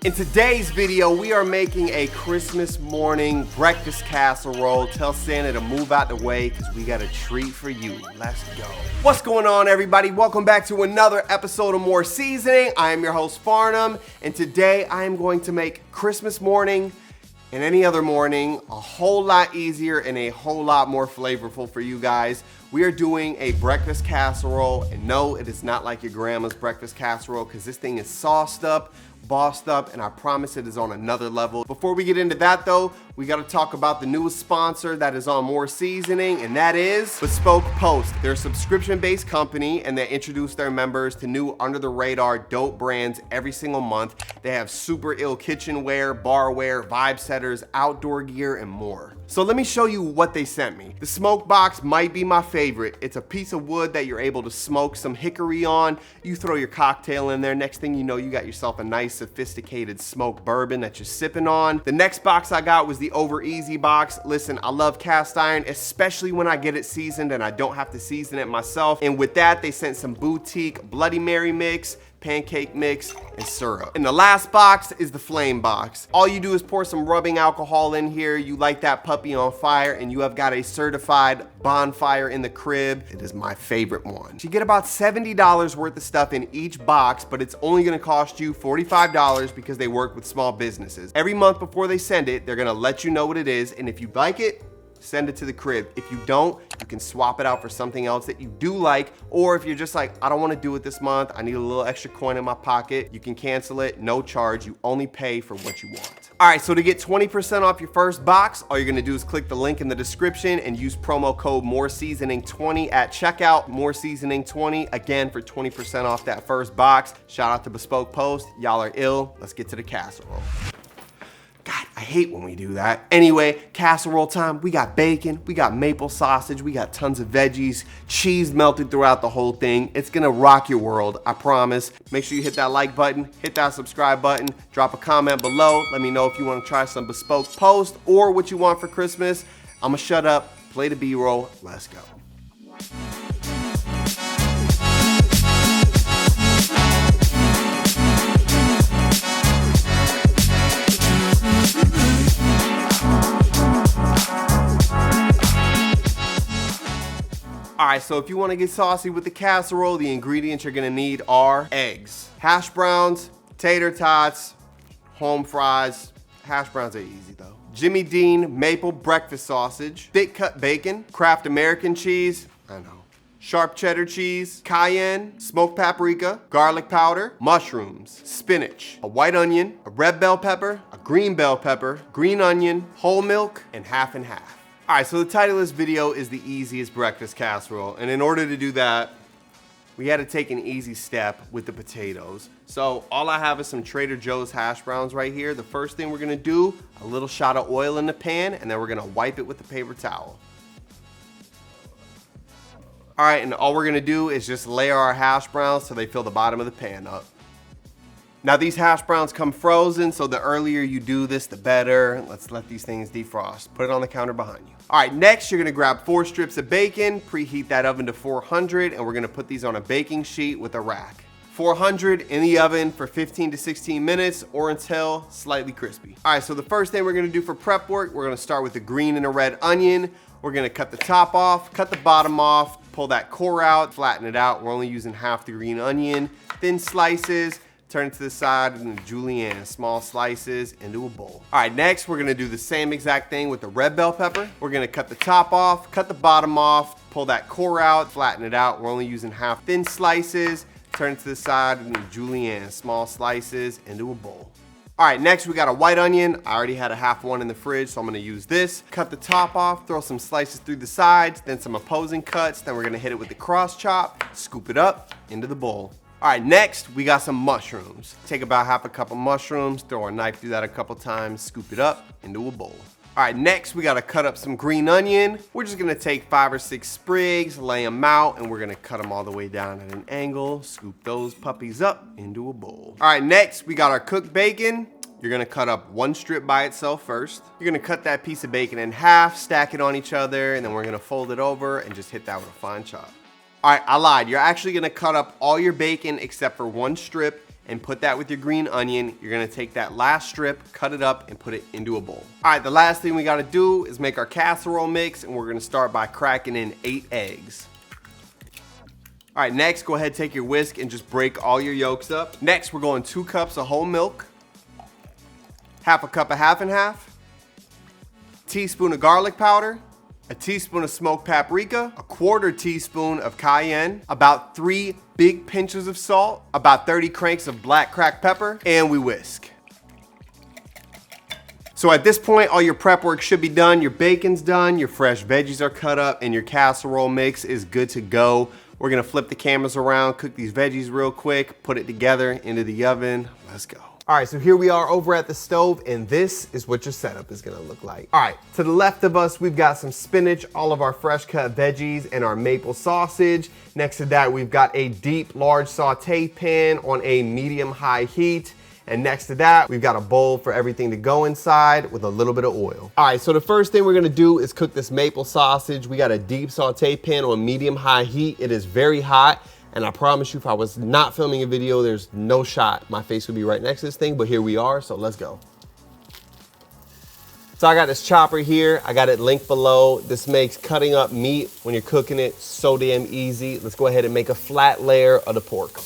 In today's video, we are making a Christmas morning breakfast casserole. Tell Santa to move out the way because we got a treat for you. Let's go. What's going on, everybody? Welcome back to another episode of More Seasoning. I am your host, Farnum, and today I am going to make Christmas morning and any other morning a whole lot easier and a whole lot more flavorful for you guys. We are doing a breakfast casserole, and no, it is not like your grandma's breakfast casserole because this thing is sauced up, bossed up, and I promise it is on another level. Before we get into that though, we got to talk about the newest sponsor that is on More Seasoning, and that is Bespoke Post. They're a subscription-based company, and they introduce their members to new under-the-radar dope brands every single month. They have super ill kitchenware, barware, vibe setters, outdoor gear, and more. So let me show you what they sent me. The smoke box might be my favorite. It's a piece of wood that you're able to smoke some hickory on. You throw your cocktail in there. Next thing you know, you got yourself a nice sophisticated smoked bourbon that you're sipping on. The next box I got was the Over Easy box. Listen, I love cast iron, especially when I get it seasoned and I don't have to season it myself. And with that, they sent some boutique Bloody Mary mix, pancake mix, and syrup. And the last box is the flame box. All you do is pour some rubbing alcohol in here. You light that puppy on fire and you have got a certified bonfire in the crib. It is my favorite one. You get about $70 worth of stuff in each box, but it's only gonna cost you $45 because they work with small businesses. Every month before they send it, they're gonna let you know what it is, and if you like it, send it to the crib. If you don't, you can swap it out for something else that you do like, or if you're just like, I don't want to do it this month, I need a little extra coin in my pocket, you can cancel it, no charge. You only pay for what you want. All right, so to get 20% off your first box, all you're gonna do is click the link in the description and use promo code MORESEASONING20 at checkout, MORESEASONING20, again for 20% off that first box. Shout out to Bespoke Post, y'all are ill. Let's get to the casserole. God, I hate when we do that. Anyway, casserole time. We got bacon, we got maple sausage, we got tons of veggies, cheese melted throughout the whole thing. It's gonna rock your world, I promise. Make sure you hit that like button, hit that subscribe button, drop a comment below. Let me know if you wanna try some Bespoke Post or what you want for Christmas. I'ma shut up, play the B-roll, let's go. All right, so if you want to get saucy with the casserole, the ingredients you're gonna need are eggs, hash browns, tater tots, home fries. Hash browns are easy though. Jimmy Dean maple breakfast sausage, thick cut bacon, Kraft American cheese, I know, sharp cheddar cheese, cayenne, smoked paprika, garlic powder, mushrooms, spinach, a white onion, a red bell pepper, a green bell pepper, green onion, whole milk, and half and half. All right, so the title of this video is the easiest breakfast casserole, and in order to do that, we had to take an easy step with the potatoes. So all I have is some Trader Joe's hash browns right here. The first thing we're gonna do, a little shot of oil in the pan, and then we're gonna wipe it with a paper towel. All right, and all we're gonna do is just layer our hash browns so they fill the bottom of the pan up. Now these hash browns come frozen, so the earlier you do this, the better. Let's let these things defrost. Put it on the counter behind you. All right, next you're gonna grab 4 strips of bacon, preheat that oven to 400, and we're gonna put these on a baking sheet with a rack. 400 in the oven for 15 to 16 minutes or until slightly crispy. All right, so the first thing we're gonna do for prep work, we're gonna start with the green and a red onion. We're gonna cut the top off, cut the bottom off, pull that core out, flatten it out. We're only using half the green onion, thin slices. Turn it to the side and julienne, small slices into a bowl. All right, next we're gonna do the same exact thing with the red bell pepper. We're gonna cut the top off, cut the bottom off, pull that core out, flatten it out. We're only using half thin slices. Turn it to the side and julienne, small slices into a bowl. All right, next we got a white onion. I already had a half one in the fridge, so I'm gonna use this. Cut the top off, throw some slices through the sides, then some opposing cuts. Then we're gonna hit it with the cross chop, scoop it up into the bowl. All right, next we got some mushrooms. Take about half a cup of mushrooms, throw a knife through that a couple times, scoop it up into a bowl. All right, next we gotta cut up some green onion. We're just gonna take 5 or 6 sprigs, lay them out, and we're gonna cut them all the way down at an angle, scoop those puppies up into a bowl. All right, next we got our cooked bacon. You're gonna cut up 1 strip by itself first. You're gonna cut that piece of bacon in half, stack it on each other, and then we're gonna fold it over and just hit that with a fine chop. All right, I lied. You're actually gonna cut up all your bacon except for 1 strip and put that with your green onion. You're gonna take that last strip, cut it up, and put it into a bowl. All right, the last thing we gotta do is make our casserole mix, and we're gonna start by cracking in 8 eggs. All right, next, go ahead, take your whisk and just break all your yolks up. Next, we're going 2 cups of whole milk, half a cup of half and half, teaspoon of garlic powder, a teaspoon of smoked paprika, a 1/4 teaspoon of cayenne, about 3 big pinches of salt, about 30 cranks of black cracked pepper, and we whisk. So at this point, all your prep work should be done. Your bacon's done, your fresh veggies are cut up, and your casserole mix is good to go. We're gonna flip the cameras around, cook these veggies real quick, put it together into the oven. Let's go. All right, so here we are over at the stove, and this is what your setup is gonna look like. All right, to the left of us, we've got some spinach, all of our fresh cut veggies, and our maple sausage. Next to that, we've got a deep, large saute pan on a medium-high heat. And next to that, we've got a bowl for everything to go inside with a little bit of oil. All right, so the first thing we're gonna do is cook this maple sausage. We got a deep saute pan on medium-high heat. It is very hot. And I promise you, if I was not filming a video, there's no shot my face would be right next to this thing, but here we are, so let's go. So I got this chopper here. I got it linked below. This makes cutting up meat when you're cooking it so damn easy. Let's go ahead and make a flat layer of the pork.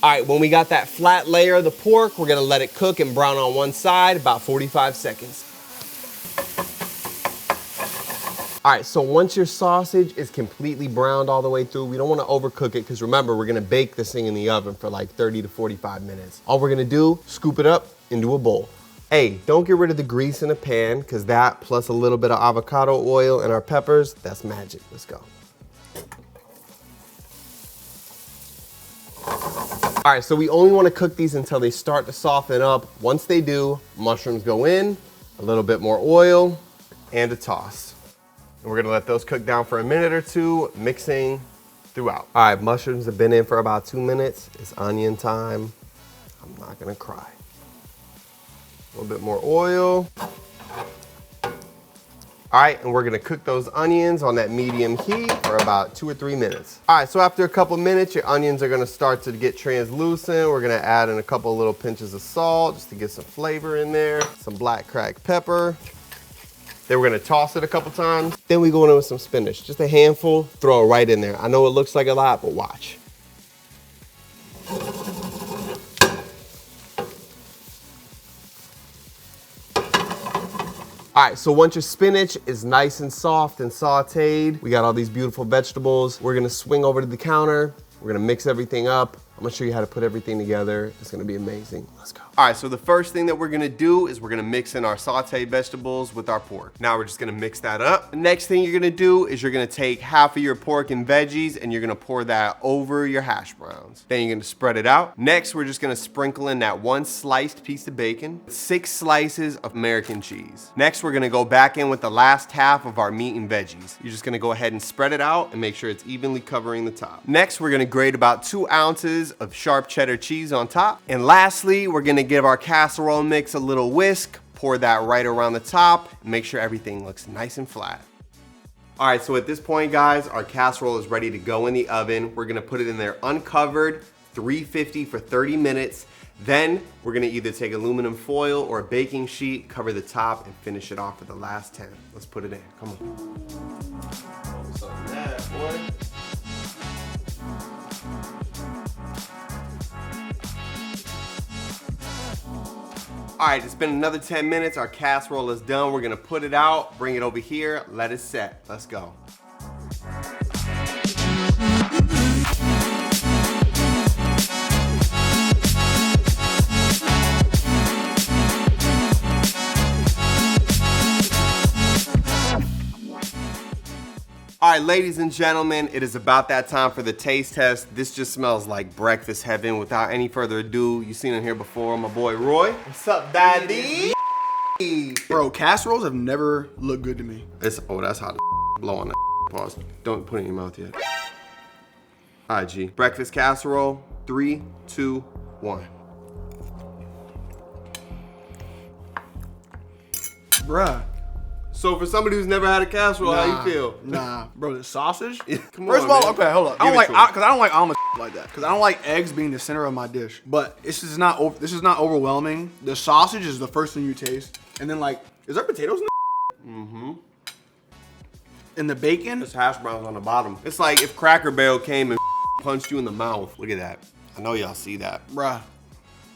All right, when we got that flat layer of the pork, we're gonna let it cook and brown on one side, about 45 seconds. All right, so once your sausage is completely browned all the way through, we don't wanna overcook it, because remember, we're gonna bake this thing in the oven for like 30 to 45 minutes. All we're gonna do, scoop it up into a bowl. Hey, don't get rid of the grease in the pan, because that plus a little bit of avocado oil and our peppers, that's magic. Let's go. All right, so we only wanna cook these until they start to soften up. Once they do, mushrooms go in, a little bit more oil, and a toss. And we're gonna let those cook down for a minute or two, mixing throughout. All right, mushrooms have been in for about 2 minutes. It's onion time. I'm not gonna cry. A little bit more oil. All right, and we're gonna cook those onions on that medium heat for about 2 or 3 minutes. All right, so after a couple minutes, your onions are gonna start to get translucent. We're gonna add in a couple little pinches of salt just to get some flavor in there. Some black cracked pepper. Then we're gonna toss it a couple times. Then we go in with some spinach, just a handful, throw it right in there. I know it looks like a lot, but watch. All right, so once your spinach is nice and soft and sauteed, we got all these beautiful vegetables. We're gonna swing over to the counter. We're gonna mix everything up. I'm gonna show you how to put everything together. It's gonna be amazing. Let's go. All right, so the first thing that we're gonna do is we're gonna mix in our sauteed vegetables with our pork. Now we're just gonna mix that up. The next thing you're gonna do is you're gonna take half of your pork and veggies and you're gonna pour that over your hash browns. Then you're gonna spread it out. Next, we're just gonna sprinkle in that 1 sliced piece of bacon, 6 slices of American cheese. Next, we're gonna go back in with the last half of our meat and veggies. You're just gonna go ahead and spread it out and make sure it's evenly covering the top. Next, we're gonna grate about 2 ounces of sharp cheddar cheese on top. And lastly, we're gonna give our casserole mix a little whisk, pour that right around the top, and make sure everything looks nice and flat. All right, so at this point, guys, our casserole is ready to go in the oven. We're gonna put it in there uncovered, 350 for 30 minutes. Then we're gonna either take aluminum foil or a baking sheet, cover the top, and finish it off for the last 10. Let's put it in, come on. What's up with that, boy? All right, it's been another 10 minutes. Our casserole is done. We're gonna put it out, bring it over here, let it set. Let's go. All right, ladies and gentlemen, it is about that time for the taste test. This just smells like breakfast heaven. Without any further ado, you've seen it here before, my boy Roy. What's up, daddy? Bro, casseroles have never looked good to me. Oh, that's hot as blow on that. Pause. Don't put it in your mouth yet. All right, G. Breakfast casserole, 3, 2, 1. Bruh. So for somebody who's never had a casserole, how you feel? Nah, bro, the sausage? Come First on, of all, man. okay, hold up. I Give don't it like, to him. cause I don't like omelet. like that because I don't like eggs being the center of my dish. But this is not overwhelming. The sausage is the first thing you taste, and then like, is there potatoes in there? Mm-hmm. And the bacon. There's hash browns on the bottom. It's like if Cracker Barrel came and punched you in the mouth. Look at that. I know y'all see that. Bruh,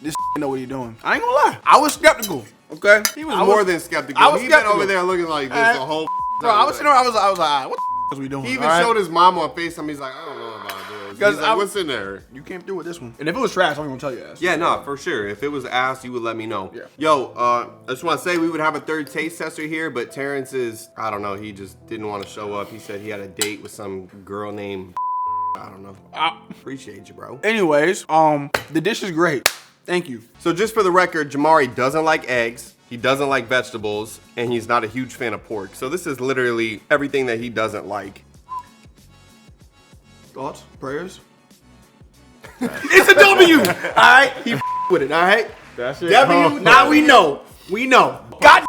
this know what he's doing. I ain't gonna lie. I was skeptical. Okay, He was more than skeptical. I was He skeptical. been over there looking like this the whole Bro, I was sitting there. I was like, ah, what the is we doing? He even showed his mom on FaceTime. He's like, I don't know about this. He's like, what's in there? You came through with this one. And if it was trash, I'm gonna tell you ass. Yeah, no, for sure. If it was ass, you would let me know. Yeah. Yo, I just want to say we would have a third taste tester here, but Terrence is, I don't know, he just didn't want to show up. He said he had a date with some girl named, I don't know. Appreciate you, bro. Anyways, the dish is great. Thank you. So just for the record, Jamari doesn't like eggs. He doesn't like vegetables, and he's not a huge fan of pork. So this is literally everything that he doesn't like. Thoughts? Prayers? It's a W! All right? He with it, all right? That's it. W, now we know. We know. God.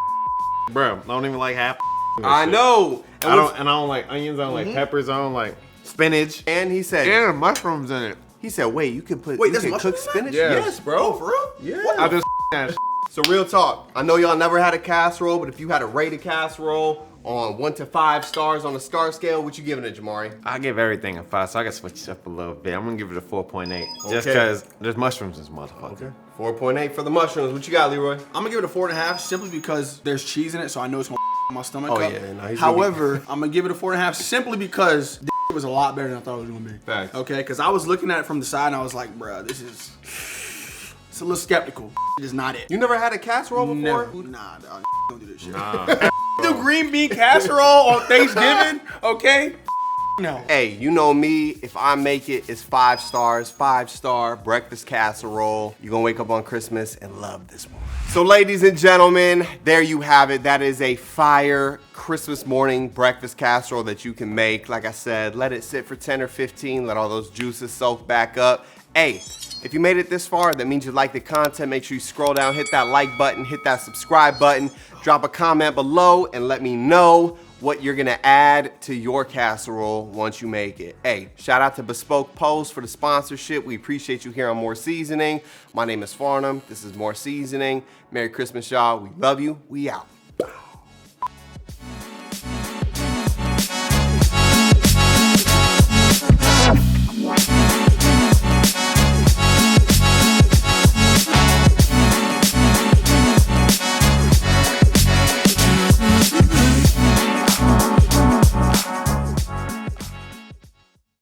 Bro, I don't even like half. I know. I don't like onions. I don't like peppers. I don't like spinach. And he said, And mushrooms in it. he said, wait, you can put, Wait, you there's can cook mushrooms in that? spinach? Yeah. Yes, bro. Oh, for real? Yeah. I just that. So real talk, I know y'all never had a casserole, but if you had to rate a casserole on 1 to 5 stars on a star scale, what you giving it, Jamari? I give everything a 5, so I can switch it up a little bit. I'm gonna give it a 4.8, just Okay. because there's mushrooms in this motherfucker. Okay. 4.8 for the mushrooms. What you got, Leroy? I'm gonna give it a 4.5 simply because there's cheese in it, so I know it's gonna my stomach Oh, up. yeah, no, he's gonna However, I'm gonna give it a 4.5 simply because this was a lot better than I thought it was gonna be. Facts. Okay, because I was looking at it from the side and I was like, bruh, it's a little skeptical. It is not it. You never had a casserole before? Never. Nah, dog, don't do this shit. Nah. Do green bean casserole on Thanksgiving, okay? No. Hey, you know me, if I make it, it's 5 stars, 5-star breakfast casserole. You're gonna wake up on Christmas and love this one. So ladies and gentlemen, there you have it. That is a fire Christmas morning breakfast casserole that you can make. Like I said, let it sit for 10 or 15, let all those juices soak back up. Hey, if you made it this far, that means you like the content. Make sure you scroll down, hit that like button, hit that subscribe button, drop a comment below, and let me know what you're gonna add to your casserole once you make it. Hey, shout out to Bespoke Post for the sponsorship. We appreciate you here on More Seasoning. My name is Farnum. This is More Seasoning. Merry Christmas, y'all. We love you. We out.